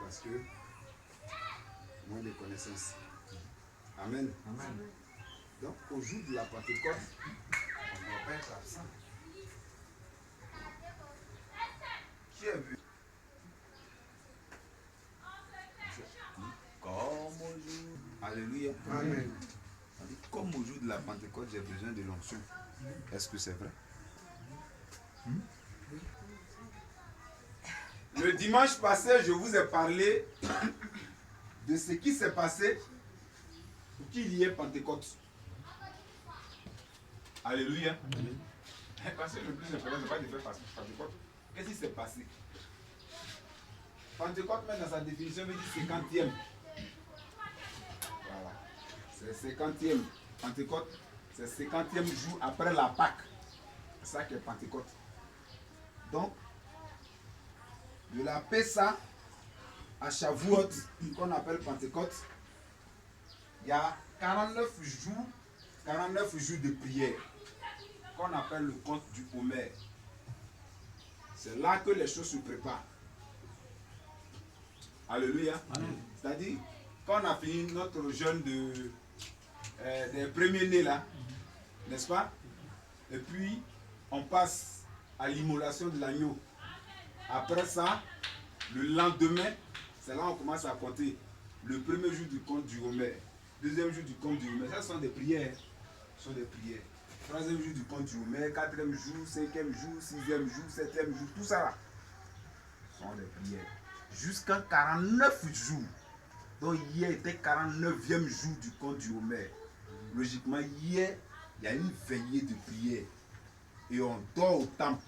parce que moins de connaissances. Amen. Amen. Donc, au jour de la Pentecôte, on ne doit pas être absent. Qui a vu? Comme au jour. Alléluia. Amen. On dit, comme au jour de la Pentecôte, j'ai besoin de l'onction. Est-ce que c'est vrai? Le dimanche passé, je vous ai parlé de ce qui s'est passé pour qu'il y ait Pentecôte. Alléluia. Parce que le plus important, c'est pas de faire Pentecôte. Qu'est-ce qui s'est passé? Pentecôte, même dans sa définition, veut dire 50e. Voilà. C'est 50e. Pentecôte, c'est 50e jour après la Pâque. C'est ça qui est Pentecôte. Donc, de la Pessa à Shavuot, qu'on appelle Pentecôte, il y a 49 jours de prière, qu'on appelle le compte du Homer. C'est là que les choses se préparent. Alléluia. C'est-à-dire, quand on a fini notre jeûne des premiers-nés là, n'est-ce pas? Et puis, on passe à l'immolation de l'agneau. Après ça, le lendemain, c'est là qu'on commence à compter le premier jour du compte du Homer, deuxième jour du compte du Homer. Ça sont des prières. Ce sont des prières. Troisième jour du compte du Homer, quatrième jour, cinquième jour, sixième jour, septième jour, tout ça là. Ce sont des prières. Jusqu'à 49 jours. Donc hier était 49e jour du compte du Homer. Logiquement, hier, il y a une veillée de prière. Et on dort au temple.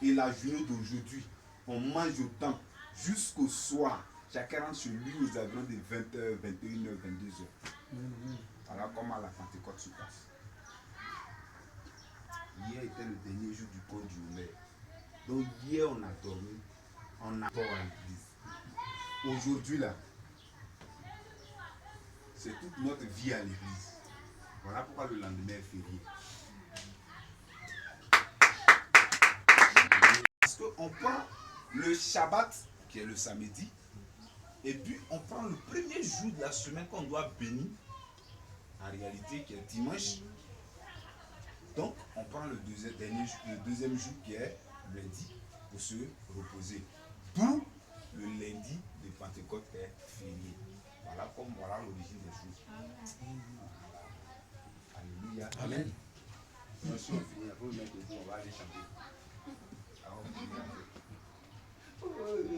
Et la journée d'aujourd'hui, on mange au temple jusqu'au soir. Chacun rentre chez lui aux environs de 20h, 21h, 22h. Voilà comment la Pentecôte se passe. Hier était le dernier jour du compte du Homer. Donc hier on a dormi, on a port à l'église. Aujourd'hui là, c'est toute notre vie à l'église. Voilà pourquoi le lendemain est férié. Parce qu'on prend le Shabbat, qui est le samedi, et puis on prend le premier jour de la semaine qu'on doit bénir, en réalité qui est dimanche. Donc on prend le deuxième jour qui est lundi pour se reposer. D'où le lundi de Pentecôte est férié. Voilà l'origine des choses. Alléluia. Amen. Moi, si on finit, après le mercredi, on va aller chanter. Alors, on finit après.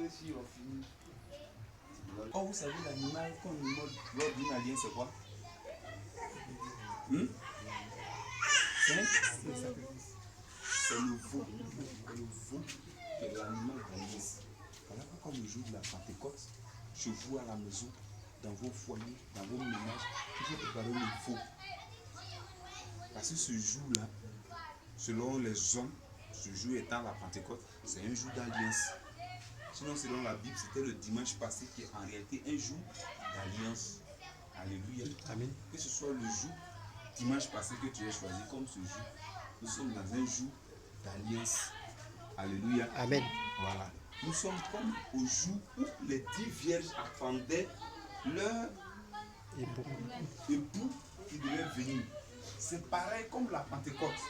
Si on finit. Quand vous savez l'animal qu'on immole lors d'une alliance, c'est quoi? C'est le veau. Le veau qui est l'animal d'alliance. Voilà pourquoi le jour de la Pentecôte, chez vous à la maison, dans vos foyers, dans vos ménages, il faut préparer le veau. Parce que ce jour-là, selon les hommes, ce jour étant la Pentecôte, c'est un jour d'alliance. Sinon, selon la Bible, c'était le dimanche passé qui est en réalité un jour d'alliance. Alléluia. Amen. Que ce soit le jour dimanche passé que tu as choisi comme ce jour, nous sommes dans un jour d'alliance. Alléluia. Amen. Voilà. Nous sommes comme au jour où les 10 vierges attendaient leur époux qui devait venir. C'est pareil comme la Pentecôte.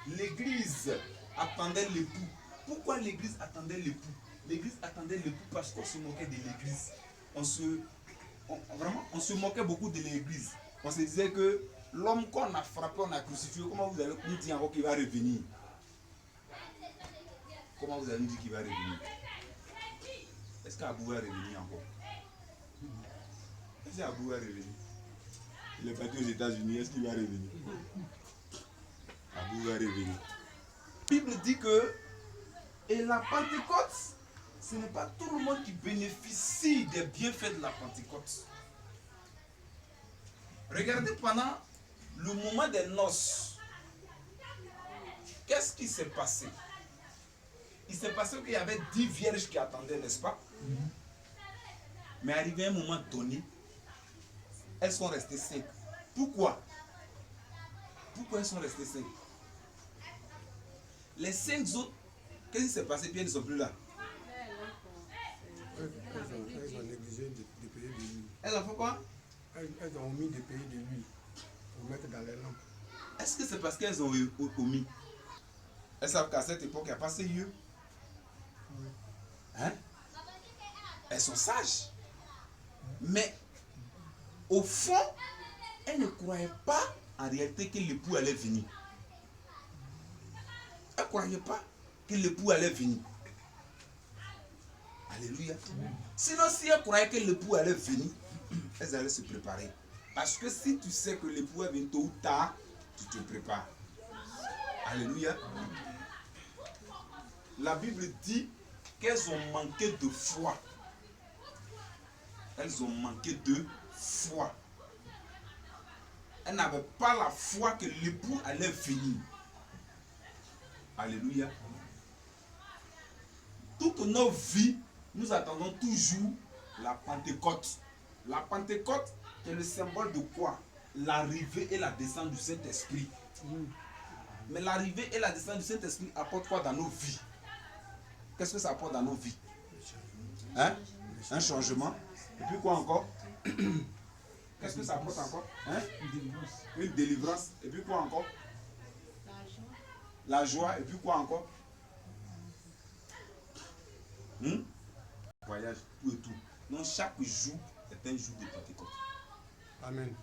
L'église attendait l'époux. Pourquoi l'église attendait l'époux? L'église attendait l'époux parce qu'on se moquait de l'église. On se moquait beaucoup de l'église. On se disait que l'homme qu'on a frappé, on a crucifié, comment vous allez nous dire encore qu'il va revenir? Comment vous allez nous dire qu'il va revenir? Est-ce qu'Abou va revenir encore? Est-ce qu'Abou va revenir? Il est parti aux États-Unis, est-ce qu'il va revenir? Abou va revenir. La Bible dit que, et la Pentecôte, ce n'est pas tout le monde qui bénéficie des bienfaits de la Pentecôte. Regardez pendant le moment des noces. Qu'est-ce qui s'est passé? Il s'est passé qu'il y avait 10 vierges qui attendaient, n'est-ce pas? Mais arrivé à un moment donné, elles sont restées 5. Pourquoi? Pourquoi elles sont restées 5? Les 5 autres, qu'est-ce qui s'est passé? Puis elles ne sont plus là. Ils ont négligé payer de l'huile. Elles ont fait quoi? Elles ont omis de payer de l'huile pour mettre dans les lampes. Est-ce que c'est parce qu'elles ont omis? Elles savent qu'à cette époque, il n'y a pas CIE. Hein? Elles sont sages. Mais au fond, elles ne croyaient pas en réalité que l'époux allait venir. Elles ne croyaient pas que l'époux allait venir. Alléluia. Sinon, si elles croyaient que l'époux allait venir, elles allaient se préparer. Parce que si tu sais que l'époux va venir tôt ou tard, tu te prépares. Alléluia. La Bible dit qu'elles ont manqué de foi. Elles ont manqué de foi. Elles n'avaient pas la foi que l'époux allait venir. Alléluia. Toutes nos vies, nous attendons toujours la Pentecôte. La Pentecôte est le symbole de quoi? L'arrivée et la descente du Saint-Esprit. Mais l'arrivée et la descente du Saint-Esprit apportent quoi dans nos vies? Qu'est-ce que ça apporte dans nos vies? Hein? Un changement. Et puis quoi encore? Qu'est-ce que ça apporte encore? Hein? Une délivrance. Et puis quoi encore? La joie. Et puis quoi encore? Voyage, tout et tout. Donc chaque jour est un jour de Pentecôte. Amen.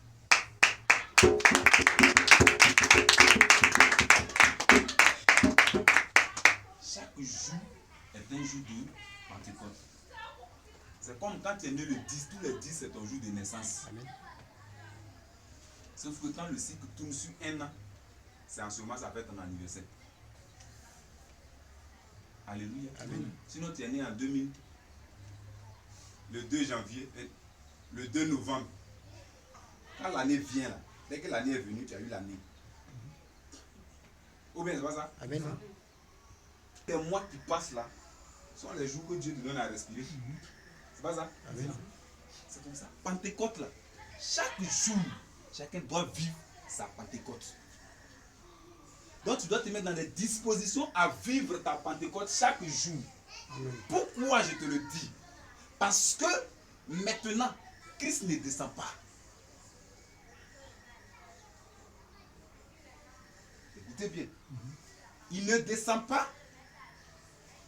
Chaque jour est un jour de Pentecôte. C'est comme quand tu es né le 10, tous les 10 c'est ton jour de naissance. Amen. Sauf que quand le cycle tourne sur un an, c'est en ce moment ça fait ton anniversaire. Alléluia. Amen. Sinon tu es né en 2000, le 2 janvier, le 2 novembre. Quand l'année vient là, dès que l'année est venue, tu as eu l'année. Ou bien c'est pas ça? Amen. Les mois qui passent là sont les jours que Dieu te donne à respirer. C'est pas ça? Amen. C'est comme ça. Pentecôte là. Chaque jour, chacun doit vivre sa Pentecôte. Donc tu dois te mettre dans des dispositions à vivre ta Pentecôte chaque jour. Amen. Pourquoi je te le dis? Parce que maintenant, Christ ne descend pas. Écoutez bien. Il ne descend pas.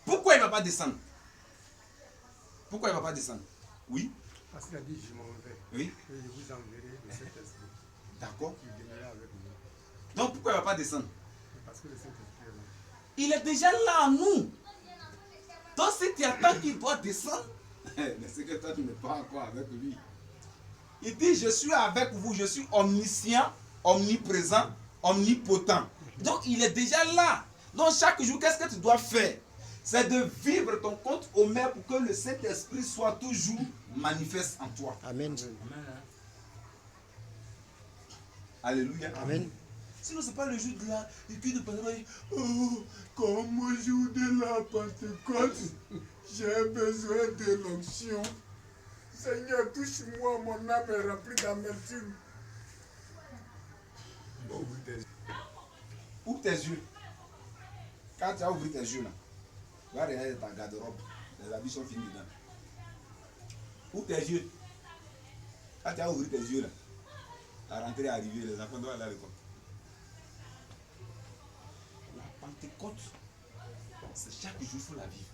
Pourquoi il ne va pas descendre? Pourquoi il ne va pas descendre? Oui. Parce qu'il a dit, je m'en vais. Oui. Et je vous enverrai le Saint-Esprit. D'accord. Il demeurera avec nous. Donc pourquoi il ne va pas descendre? Parce que le Saint-Esprit est là. Il est déjà là en nous. Donc si tu attends qu'il doit descendre, mais c'est que toi tu n'es pas encore avec lui. Il dit, je suis avec vous, je suis omniscient, omniprésent, omnipotent. Donc il est déjà là. Donc chaque jour, qu'est-ce que tu dois faire? C'est de vivre ton compte au maire pour que le Saint-Esprit soit toujours manifeste en toi. Amen. Alléluia. Amen. Sinon, ce n'est pas le jour de la de Pentecôte. Oh, comme au jour de la Pentecôte, j'ai besoin de l'onction. Seigneur, touche-moi, mon âme est remplie d'amertume. Ouvre tes yeux. Quand tu as ouvert tes yeux là, va regarder ta garde-robe. Les habits sont finis dedans. Ouvre tes yeux. Quand tu as ouvert tes yeux là, la rentrée est arrivée, les enfants doivent aller à l'école. La Pentecôte, c'est chaque jour, il faut la vivre.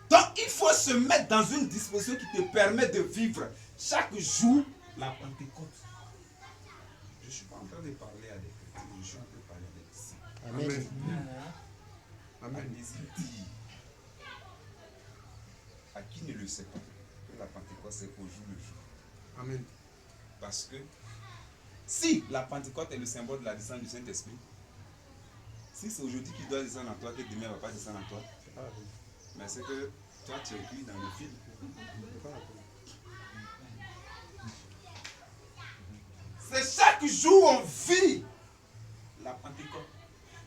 Donc il faut se mettre dans une disposition qui te permet de vivre chaque jour la Pentecôte. Je ne suis pas en train de parler à des chrétiens, je suis en train de parler à des disciples. Amen. Amen. Amen. Dit à qui ne le sait pas que la Pentecôte c'est au jour le jour. Amen. Parce que si la Pentecôte est le symbole de la descente du Saint-Esprit, si c'est aujourd'hui qu'il doit descendre en toi, que demain il ne va pas descendre en toi, C'est pas la peine. mais c'est que toi tu es pris dans le fil. C'est pas la peine. C'est chaque jour on vit la Pentecôte.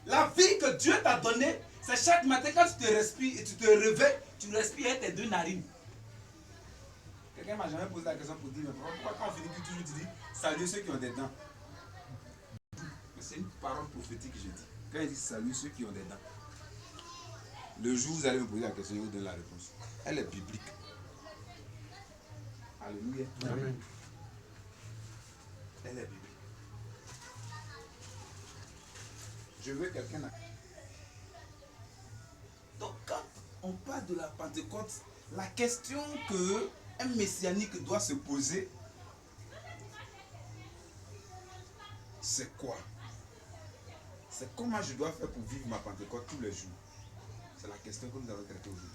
La vie que Dieu t'a donnée, c'est chaque matin quand tu te respires et tu te réveilles, tu respires avec tes deux narines. Quelqu'un m'a jamais posé la question pour dire, mais pourquoi quand on finit que toujours tu dis, salut ceux qui ont des dents? C'est une parole prophétique que je dis. Quand il dit salut ceux qui ont des dents, le jour où vous allez me poser la question, je vous donne la réponse. Elle est biblique. Alléluia. Amen. Elle est biblique. Je veux quelqu'un. Donc quand on parle de la Pentecôte, la question que un messianique doit se poser, c'est quoi? C'est comment je dois faire pour vivre ma Pentecôte tous les jours. C'est la question que nous allons traiter aujourd'hui.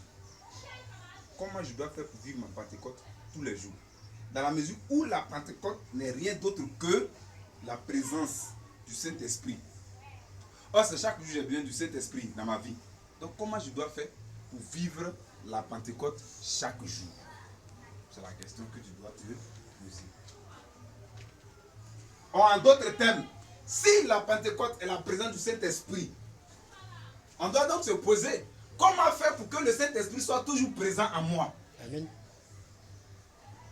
Comment je dois faire pour vivre ma Pentecôte tous les jours? Dans la mesure où la Pentecôte n'est rien d'autre que la présence du Saint-Esprit. Or, c'est chaque jour que j'ai besoin du Saint-Esprit dans ma vie. Donc, comment je dois faire pour vivre la Pentecôte chaque jour? C'est la question que tu dois te poser. En d'autres termes, si la Pentecôte est la présence du Saint-Esprit, on doit donc se poser comment faire pour que le Saint-Esprit soit toujours présent en moi. Amen.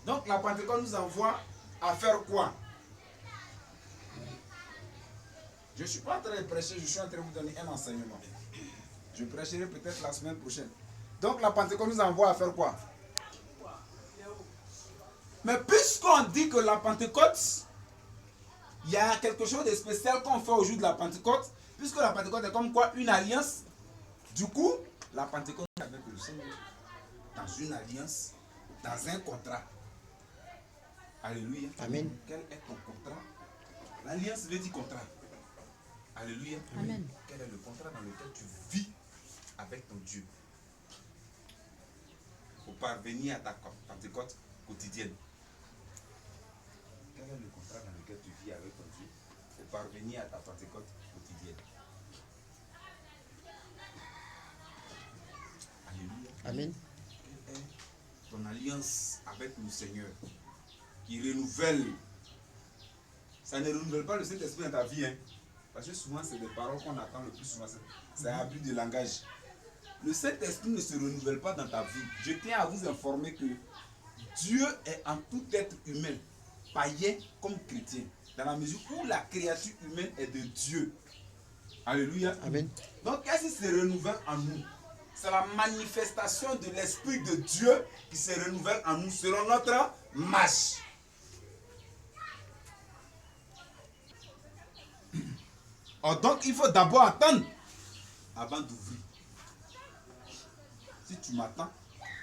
Donc la Pentecôte nous envoie à faire quoi? Je ne suis pas en train de prêcher, je suis en train de vous donner un enseignement. Je prêcherai peut-être la semaine prochaine. Donc la Pentecôte nous envoie à faire quoi? Mais puisqu'on dit que la Pentecôte, il y a quelque chose de spécial qu'on fait au jour de la Pentecôte, puisque la Pentecôte est comme quoi? Une alliance. Du coup, la Pentecôte est avec le Seigneur dans une alliance, dans un contrat. Alléluia. Amen. Quel est ton contrat? L'alliance veut dire contrat. Alléluia. Amen. Quel est le contrat dans lequel tu vis avec ton Dieu pour parvenir à ta Pentecôte quotidienne? Quel est le contrat dans lequel tu vis avec ton Dieu pour parvenir à ta Pentecôte quotidienne? Alléluia. Amen. Quelle est ton alliance avec le Seigneur qui renouvelle? Ça ne renouvelle pas le Saint-Esprit dans ta vie, hein? Parce que souvent c'est des paroles qu'on attend le plus souvent, c'est un abus de langage. Le Saint-Esprit ne se renouvelle pas dans ta vie. Je tiens à vous informer que Dieu est en tout être humain, païen comme chrétien, dans la mesure où la créature humaine est de Dieu. Alléluia. Amen. Donc qu'est-ce qui se renouvelle en nous? C'est la manifestation de l'Esprit de Dieu qui se renouvelle en nous selon notre marche. Oh, donc il faut d'abord attendre avant d'ouvrir. Si tu m'attends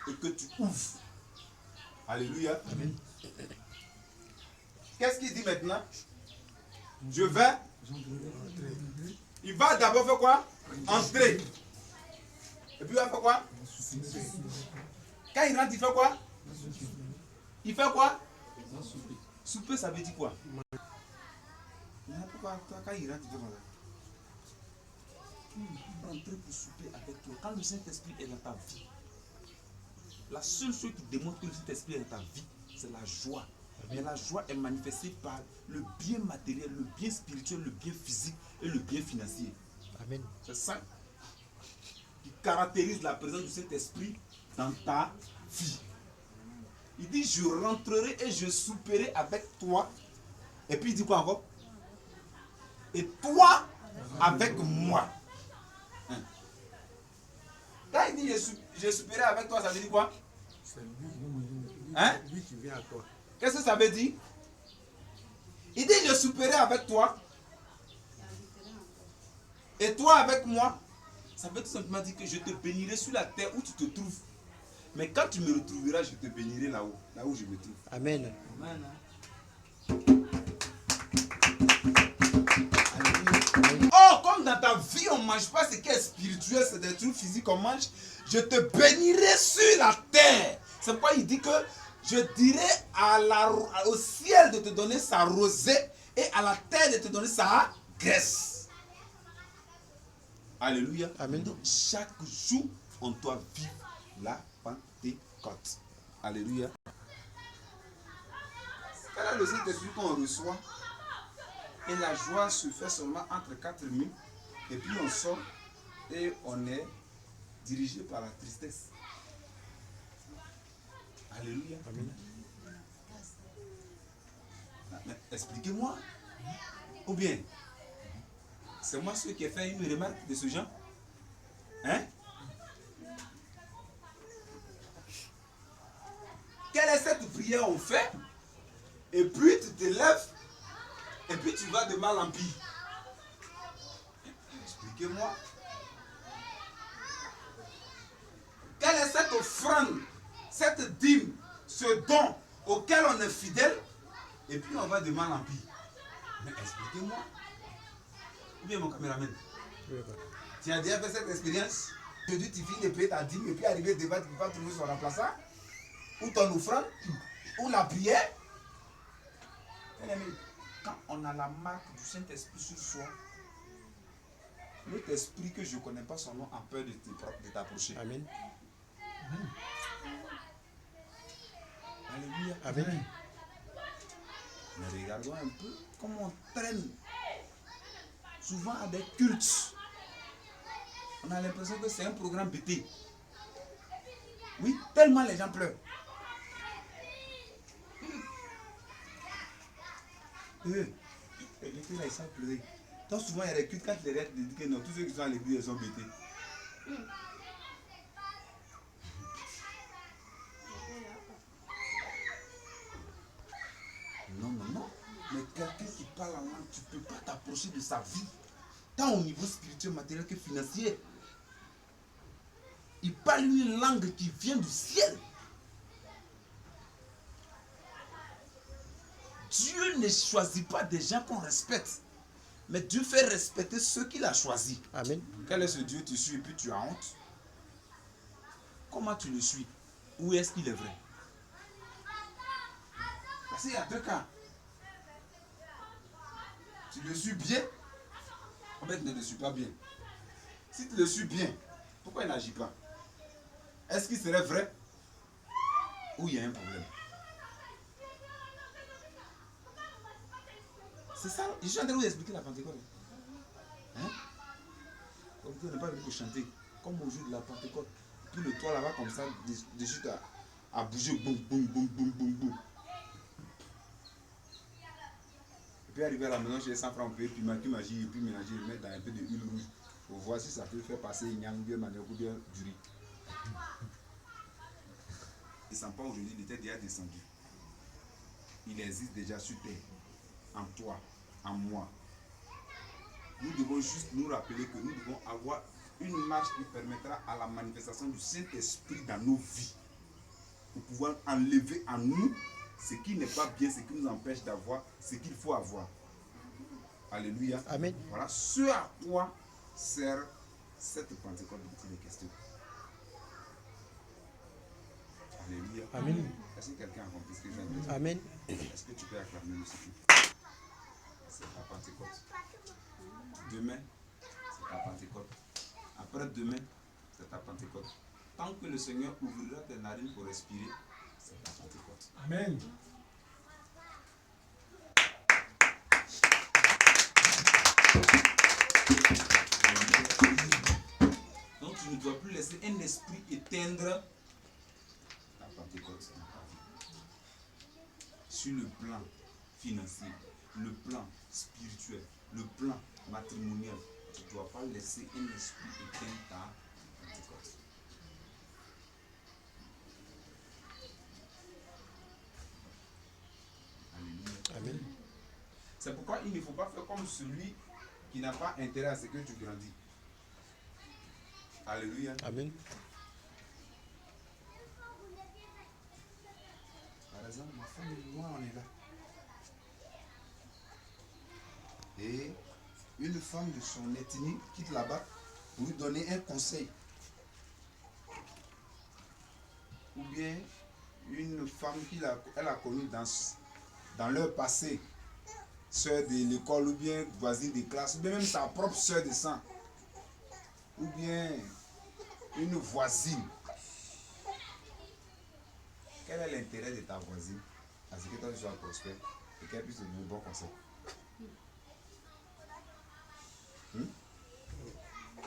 et que tu ouvres. Alléluia. Amen. Qu'est-ce qu'il dit maintenant? Je vais. Il va d'abord faire quoi? Entrer. Et puis il va faire quoi? Quand il rentre, il fait quoi? Il fait quoi? Souper, ça veut dire quoi? Pourquoi quand il rentre, il fait quoi? Entrer pour souper avec toi. Quand le Saint-Esprit est dans ta vie, la seule chose qui démontre que le Saint-Esprit est dans ta vie, c'est la joie. Mais la joie est manifestée par le bien matériel, le bien spirituel, le bien physique et le bien financier. Amen. C'est ça qui caractérise la présence du Saint-Esprit dans ta vie. Il dit, je rentrerai et je souperai avec toi. Et puis il dit quoi encore? Et toi avec moi. Hein? Quand il dit je souperai avec toi, ça veut dire quoi? C'est Hein? lui qui vient à toi. Qu'est-ce que ça veut dire? Il dit je souperai avec toi. Et toi avec moi. Ça veut tout simplement dire que je te bénirai sur la terre où tu te trouves. Mais quand tu me retrouveras, je te bénirai là-haut. Là où je me trouve. Amen. Amen. Oh, comme dans ta vie, on ne mange pas ce qui est spirituel, c'est des trucs physiques qu'on mange. Je te bénirai sur la terre. C'est pourquoi il dit que je dirai au ciel de te donner sa rosée et à la terre de te donner sa graisse. Alléluia. Amen. Donc, chaque jour, on doit vivre la Pentecôte. Alléluia. Quel est le Saint-Esprit qu'on reçoit? Et la joie se fait seulement entre quatre murs. Et puis on sort et on est dirigé par la tristesse. Alléluia. Amen. Mais expliquez-moi. Ou bien, c'est moi celui qui a fait une remarque de ce genre? Hein? Quelle est cette prière prières on fait, et puis tu te lèves, et puis tu vas de mal en pire. Expliquez-moi. Quelle est cette offrande, cette dîme, ce don auquel on est fidèle, et puis on va de mal en pire? Mais expliquez-moi. Ou bien mon caméraman? Tu as déjà fait cette expérience? Aujourd'hui, tu finis de payer ta dîme et puis arriver devant, tu ne peux pas trouver son remplaçant, ou ton offrande, ou la prière. Quand on a la marque du Saint-Esprit sur soi, l'autre esprit que je ne connais pas son nom a peur de t'approcher. Amen. Alléluia. Amen. Mais regardons un peu comment on traîne souvent à des cultes. On a l'impression que c'est un programme BT. Oui, tellement les gens pleurent. Les filles là, ils savent pleurer. Donc souvent il y a des cultes quand les rêves disent que non, tous ceux qui sont à l'église, ils sont BT. Non, non, non. Mais quelqu'un qui parle en langue, tu ne peux pas t'approcher de sa vie, tant au niveau spirituel, matériel que financier. Il parle une langue qui vient du ciel. Dieu ne choisit pas des gens qu'on respecte, mais Dieu fait respecter ceux qu'il a choisis. Amen. Quel est ce Dieu tu suis et puis tu as honte? Comment tu le suis? Où est-ce qu'il est vrai? Parce qu'il y a deux cas. Tu le suis bien, en fait, ne le suis pas bien. Si tu le suis bien, pourquoi il n'agit pas? Est-ce qu'il serait vrai? Ou il y a un problème? C'est ça. Je suis en train de vous expliquer la Pentecôte. Hein? Comme vous n'avez pas venu pour chanter, comme au jour de la Pentecôte. Puis le toit là-bas, comme ça, dessus à bouger, boum, boum, boum, boum, boum, boum. Et puis arriver à la maison, j'ai 100 francs, on peut puis magie, et puis mélanger, mettre dans un peu de huile rouge. Pour voir si ça peut faire passer une yang bien manioc ou bien du riz. Il ne sent pas aujourd'hui, il était déjà descendu. Il existe déjà sur terre, en toi, en moi. Nous devons juste nous rappeler que nous devons avoir une marche qui permettra à la manifestation du Saint-Esprit dans nos vies. Pour pouvoir enlever en nous ce qui n'est pas bien, ce qui nous empêche d'avoir ce qu'il faut avoir. Alléluia. Amen. Voilà ce à quoi sert cette Pentecôte dont il est question. Alléluia. Amen. Est-ce que quelqu'un a compris ce que je viens de dire? Amen. Est-ce que tu peux acclamer le Seigneur? C'est la Pentecôte. Demain, c'est ta Pentecôte. Après-demain, c'est ta Pentecôte. Tant que le Seigneur ouvrira tes narines pour respirer, c'est ta Pentecôte. Amen. Donc tu ne dois plus laisser un esprit éteindre ta Pentecôte dans ta vie. Sur le plan financier, le plan spirituel, le plan matrimonial, tu ne dois pas laisser un esprit éteindre ta Pentecôte. Alléluia. Amen. C'est pourquoi il ne faut pas faire comme celui qui n'a pas intérêt à ce que tu grandis. Alléluia. Amen. Par exemple, ma femme et moi, on est là. Et une femme de son ethnie quitte là-bas pour lui donner un conseil. Ou bien une femme qu'elle a connue dans leur passé, sœur de l'école, ou bien voisine de classe, ou bien même sa propre sœur de sang, ou bien une voisine. Quel est l'intérêt de ta voisine à ce que toi tu sois prospère et qu'elle puisse te donner bon conseil?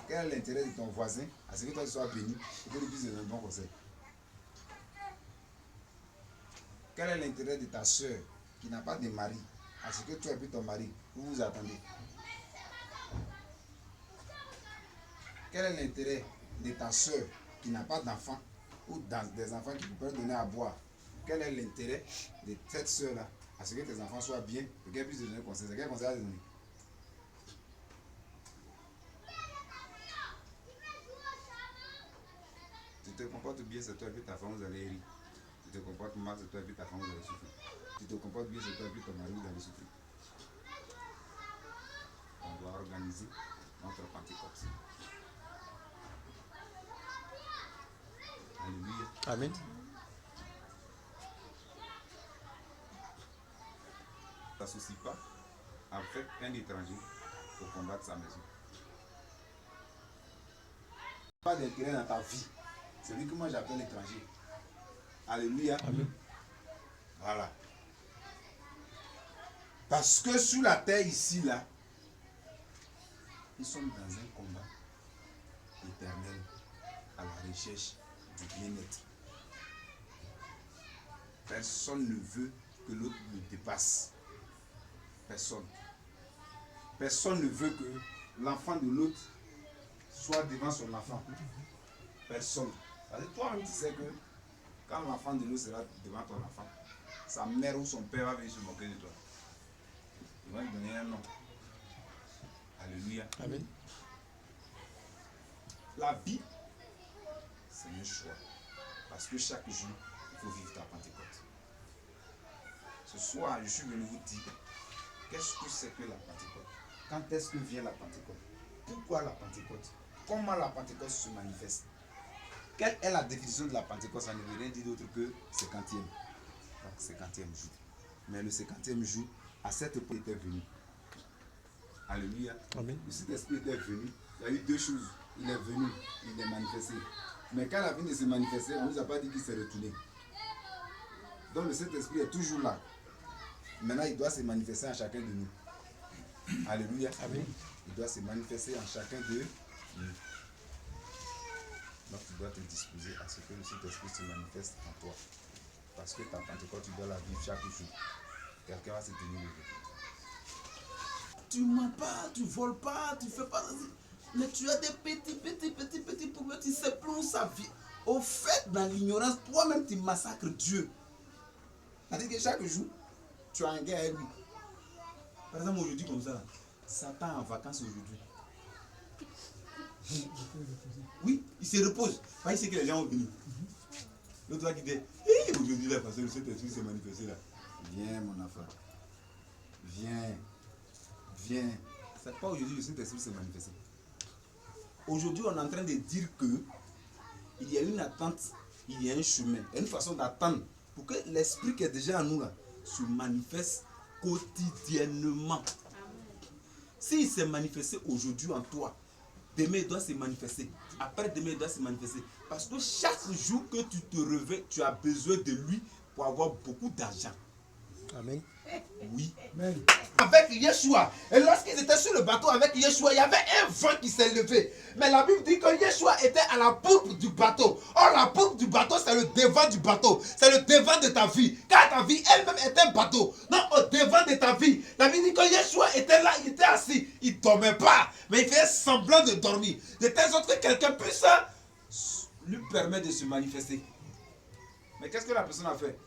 Quel est l'intérêt de ton voisin à ce que toi tu sois béni et que tu puisses te donner bon conseil? Quel est l'intérêt de ta soeur qui n'a pas de mari à ce que toi et puis ton mari, vous vous attendez? Quel est l'intérêt de ta soeur qui n'a pas d'enfant ou des enfants qui peuvent donner à boire Quel est l'intérêt de cette soeur-là à ce que tes enfants soient bien, pour qu'elle puisse te donner conseil? C'est quel conseil à te donner? Tu te comportes bien, c'est toi et puis ta femme, vous allez rire. Tu te comportes mal, c'est toi et puis ta femme, vous allez souffrir. Tu te comportes bien, c'est toi et puis ton mari, vous allez souffrir. On doit organiser notre Pentecôte. Alléluia. Amen. Ne t'associe pas avec un étranger pour combattre sa maison. Pas d'intérêt dans ta vie. C'est lui que moi j'appelle l'étranger. Alléluia. Amen. Voilà. Parce que sur la terre ici, là, nous sommes dans un combat éternel à la recherche du bien-être. Personne ne veut que l'autre le dépasse. Personne. Personne ne veut que l'enfant de l'autre soit devant son enfant. Personne. Parce que toi-même, tu sais que quand l'enfant de l'autre sera devant ton enfant, sa mère ou son père va venir se moquer de toi. Il va lui donner un nom. Alléluia. Amen. La vie, c'est un choix. Parce que chaque jour, il faut vivre ta Pentecôte. Ce soir, je suis venu vous dire, qu'est-ce que c'est que la Pentecôte? Quand est-ce que vient la Pentecôte? Pourquoi la Pentecôte? Comment la Pentecôte se manifeste? Quelle est la définition de la Pentecôte? Ça ne veut rien dire d'autre que 50e. Donc 50e jour. Mais le 50e jour, à cette époque, était venu. Alléluia. Amen. Le Saint-Esprit était venu. Il y a eu deux choses. Il est venu, il est manifesté. Mais quand il a fini de se manifester, on ne nous a pas dit qu'il s'est retourné. Donc le Saint-Esprit est toujours là. Maintenant, il doit se manifester en chacun de nous. Alléluia. Amen. Il doit se manifester en chacun de nous. Donc tu dois te disposer à ce que le Saint-Esprit se manifeste en toi. Parce que ta Pentecôte, tu dois la vivre chaque jour. Quelqu'un va se tenir le Tu mens pas, tu voles pas, tu fais pas. Mais tu as des petits problèmes, tu sais plus où ça vient. Au fait, dans l'ignorance, toi-même tu massacres Dieu. C'est-à-dire que chaque jour, tu as un gars avec lui. Par exemple, aujourd'hui, comme ça, Satan est en vacances aujourd'hui. Oui, il se repose. Il sait que les gens vont venir. L'autre va quitter. Aujourd'hui, là, parce que le Saint-Esprit s'est manifesté là. Viens, mon enfant. Viens. Viens. C'est pas aujourd'hui le Saint-Esprit s'est manifesté. Aujourd'hui, on est en train de dire que il y a une attente, il y a un chemin, il y a une façon d'attendre pour que l'esprit qui est déjà en nous là se manifeste quotidiennement. S'il s'est manifesté aujourd'hui en toi, demain il doit se manifester. Après demain il doit se manifester. Parce que chaque jour que tu te réveilles, tu as besoin de lui pour avoir beaucoup d'argent. Amen. Oui. Amen. Avec Yeshua. Et lorsqu'ils étaient sur le bateau avec Yeshua, il y avait un vent qui s'est levé. Mais la Bible dit que Yeshua était à la poupe du bateau. Or, la poupe du bateau, c'est le devant du bateau. C'est le devant de ta vie. Car ta vie elle-même est un bateau. Non, au devant de ta vie. La Bible dit que Yeshua était là, il était assis. Il ne dormait pas. Mais il faisait semblant de dormir. De telle sorte que quelqu'un puisse lui permettre de se manifester. Mais qu'est-ce que la personne a fait?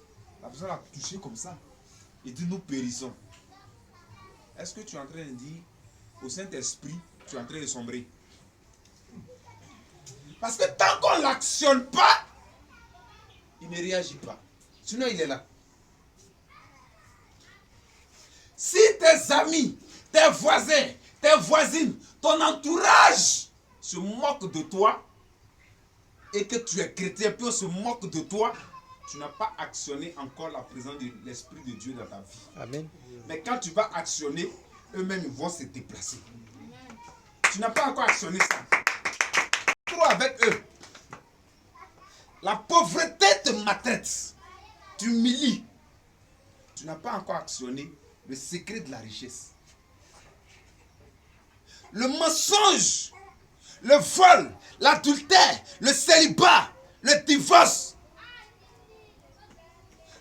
La personne a touché comme ça. Il dit nous périssons. Est-ce que tu es en train de dire au Saint-Esprit, tu es en train de sombrer? Parce que tant qu'on ne l'actionne pas, il ne réagit pas. Sinon, il est là. Si tes amis, tes voisins, tes voisines, ton entourage se moquent de toi et que tu es chrétien, puis on se moque de toi, tu n'as pas actionné encore la présence de l'Esprit de Dieu dans ta vie. Amen. Mais quand tu vas actionner, eux-mêmes ils vont se déplacer. Tu n'as pas encore actionné ça. Trop avec eux. La pauvreté te maltraite. Tu humilies. Tu n'as pas encore actionné le secret de la richesse. Le mensonge, le vol, l'adultère, le célibat, le divorce,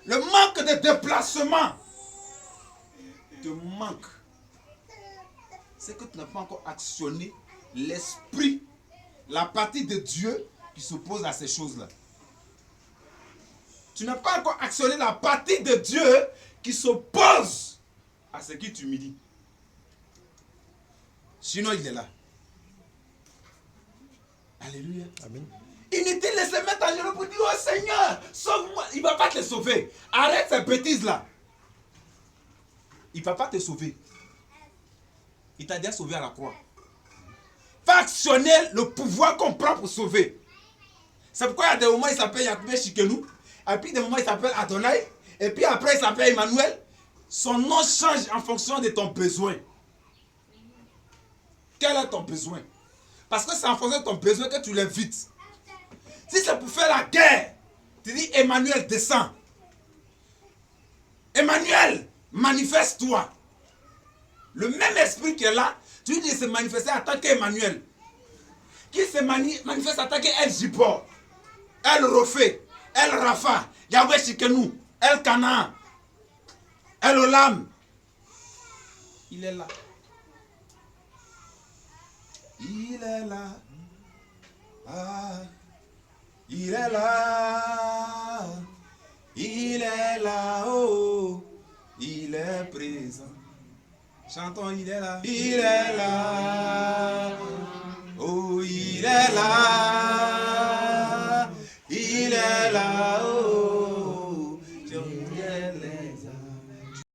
le manque de déplacement te manque. C'est que tu n'as pas encore actionné l'esprit, la partie de Dieu qui s'oppose à ces choses-là. Tu n'as pas encore actionné la partie de Dieu qui s'oppose à ce qui t'humilie. Sinon, il est là. Alléluia. Amen. Inutile de se mettre à genoux pour dire, oh Seigneur, sauve-moi. Il ne va pas te sauver. Arrête ces bêtises-là. Il ne va pas te sauver. Il t'a déjà sauvé à la croix. Va actionner le pouvoir qu'on prend pour sauver. C'est pourquoi il y a des moments il s'appelle Yahweh Shikenu. Et puis des moments il s'appelle Adonai. Et puis après il s'appelle Emmanuel. Son nom change en fonction de ton besoin. Quel est ton besoin? Parce que c'est en fonction de ton besoin que tu l'invites. Si c'est pour faire la guerre, tu dis Emmanuel descend. Emmanuel, manifeste-toi. Le même esprit qui est là, tu lui dis se manifester en tant qu'Emmanuel. Qui se manifeste en tant qu'El Jibor, El Rophé, El Rafa, Yahweh Shikenu, El Canaan, El Olam. Il est là. Il est là. Ah, il est là. Il est là. Oh, il est présent. Chantons, il est là. Il est là. Oh, il est là.